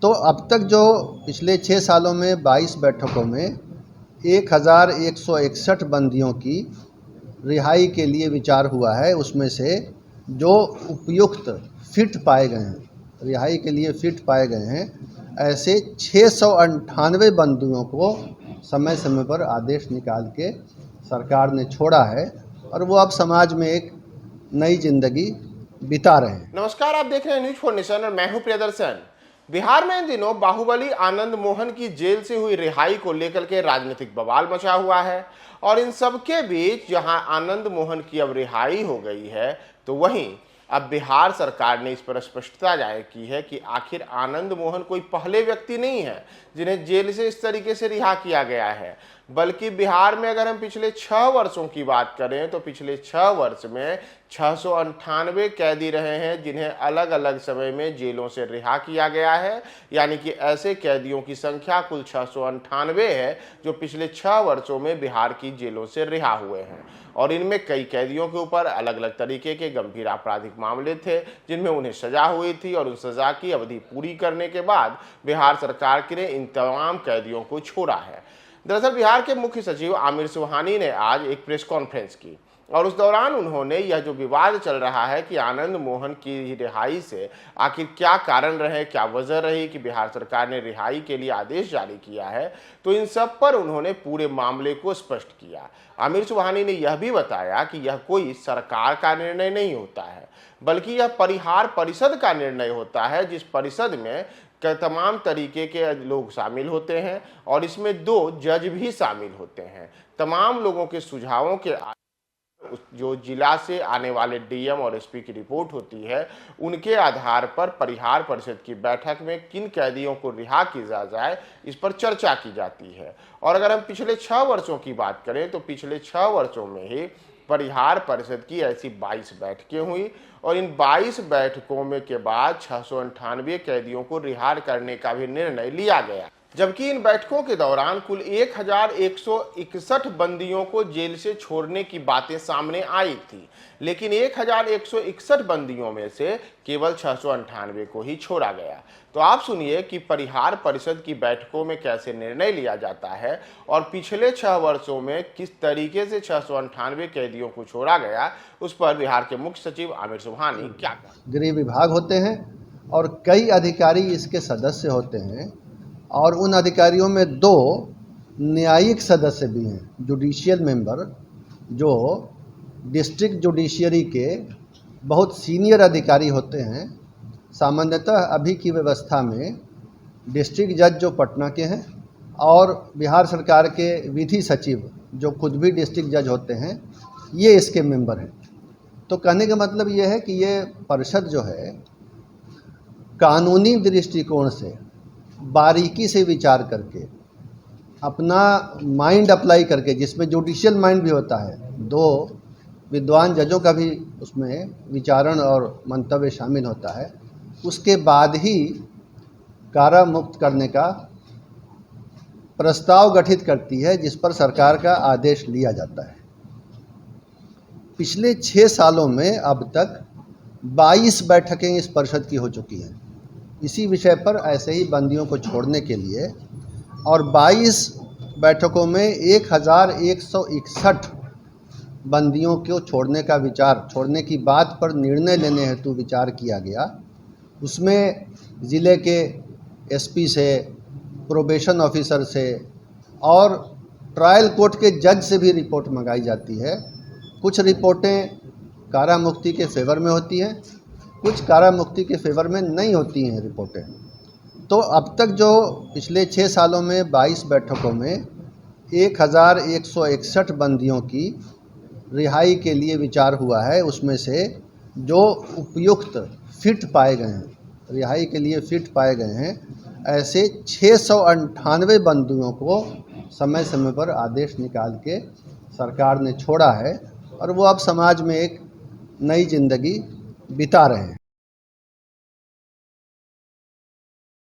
तो अब तक जो पिछले 6 सालों में 22 बैठकों में 1161 बंदियों की रिहाई के लिए विचार हुआ है। उसमें से जो उपयुक्त फिट पाए गए हैं, रिहाई के लिए फिट पाए गए हैं, ऐसे 698 बंदियों को समय समय पर आदेश निकाल के सरकार ने छोड़ा है और वो अब समाज में एक नई जिंदगी बिता रहे हैं। नमस्कार, आप देख रहे हैं न्यूज फॉर नेशन और मैं हूं प्रियदर्शन। बिहार में इन दिनों बाहुबली आनंद मोहन की जेल से हुई रिहाई को लेकर के राजनीतिक बवाल मचा हुआ है और इन सब के बीच जहां आनंद मोहन की अब रिहाई हो गई है, तो वहीं अब बिहार सरकार ने इस पर स्पष्टता जाहिर की है कि आखिर आनंद मोहन कोई पहले व्यक्ति नहीं है जिन्हें जेल से इस तरीके से रिहा किया गया है, बल्कि बिहार में अगर हम पिछले 6 वर्षों की बात करें तो पिछले 6 वर्ष में 698 कैदी रहे हैं जिन्हें अलग अलग समय में जेलों से रिहा किया गया है। यानी कि ऐसे कैदियों की संख्या कुल 698 है जो पिछले 6 वर्षों में बिहार की जेलों से रिहा हुए हैं और इनमें कई कैदियों के ऊपर अलग अलग तरीके के गंभीर आपराधिक मामले थे जिनमें उन्हें सजा हुई थी और उन सजा की अवधि पूरी करने के बाद बिहार सरकार ने इन तमाम कैदियों को छोड़ा है। दरअसल बिहार के मुख्य सचिव आमिर सुबहानी ने आज एक प्रेस कॉन्फ्रेंस की और उस दौरान उन्होंने यह जो विवाद चल रहा है कि आनंद मोहन की रिहाई से आखिर क्या कारण रहे, क्या वजह रही कि बिहार सरकार ने रिहाई के लिए आदेश जारी किया है, तो इन सब पर उन्होंने पूरे मामले को स्पष्ट किया। आमिर सुबहानी ने यह भी बताया कि यह कोई सरकार का निर्णय नहीं होता है, बल्कि यह परिहार परिषद का निर्णय होता है, जिस परिषद में तमाम तरीके के लोग शामिल होते हैं और इसमें 2 जज भी शामिल होते हैं। तमाम लोगों के सुझावों के जो जिला से आने वाले डीएम और एसपी की रिपोर्ट होती है, उनके आधार पर परिहार परिषद की बैठक में किन कैदियों को रिहा किया जाए इस पर चर्चा की जाती है। और अगर हम पिछले 6 वर्षों की बात करें तो पिछले 6 वर्षों में ही परिहार परिषद की ऐसी 22 बैठकें हुई और इन 22 बैठकों में के बाद 698 कैदियों को रिहा करने का भी निर्णय लिया गया, जबकि इन बैठकों के दौरान कुल 1161 बंदियों को जेल से छोड़ने की बातें सामने आई थी, लेकिन 1161 बंदियों में से केवल 698 को ही छोड़ा गया। तो आप सुनिए कि परिहार परिषद की बैठकों में कैसे निर्णय लिया जाता है और पिछले 6 वर्षों में किस तरीके से 698 कैदियों को छोड़ा गया, उस पर बिहार के मुख्य सचिव आमिर सुबहानी क्या कहा। गृह विभाग होते हैं और कई अधिकारी इसके सदस्य होते हैं और उन अधिकारियों में 2 न्यायिक सदस्य भी हैं, जुडिशियल मेंबर, जो डिस्ट्रिक्ट जुडिशियरी के बहुत सीनियर अधिकारी होते हैं। सामान्यतः अभी की व्यवस्था में डिस्ट्रिक्ट जज जो पटना के हैं और बिहार सरकार के विधि सचिव जो खुद भी डिस्ट्रिक्ट जज होते हैं, ये इसके मेंबर हैं। तो कहने का मतलब ये है कि ये परिषद जो है कानूनी दृष्टिकोण से बारीकी से विचार करके अपना माइंड अप्लाई करके, जिसमें जुडिशियल माइंड भी होता है, 2 विद्वान जजों का भी उसमें विचारण और मंतव्य शामिल होता है, उसके बाद ही कारा मुक्त करने का प्रस्ताव गठित करती है जिस पर सरकार का आदेश लिया जाता है। पिछले 6 सालों में अब तक 22 बैठकें इस परिषद की हो चुकी हैं इसी विषय पर, ऐसे ही बंदियों को छोड़ने के लिए, और 22 बैठकों में 1161 बंदियों को छोड़ने की बात पर निर्णय लेने हेतु विचार किया गया। उसमें ज़िले के एसपी से, प्रोबेशन ऑफिसर से और ट्रायल कोर्ट के जज से भी रिपोर्ट मंगाई जाती है। कुछ रिपोर्टें कारा मुक्ति के फेवर में होती हैं, कुछ कारा मुक्ति के फेवर में नहीं होती हैं रिपोर्टें। तो अब तक जो पिछले 6 सालों में 22 बैठकों में 1161 बंदियों की रिहाई के लिए विचार हुआ है। उसमें से जो उपयुक्त फिट पाए गए हैं, रिहाई के लिए फिट पाए गए हैं, ऐसे 698 बंदियों को समय समय पर आदेश निकाल के सरकार ने छोड़ा है और वो अब समाज में एक नई जिंदगी बिता रहे हैं।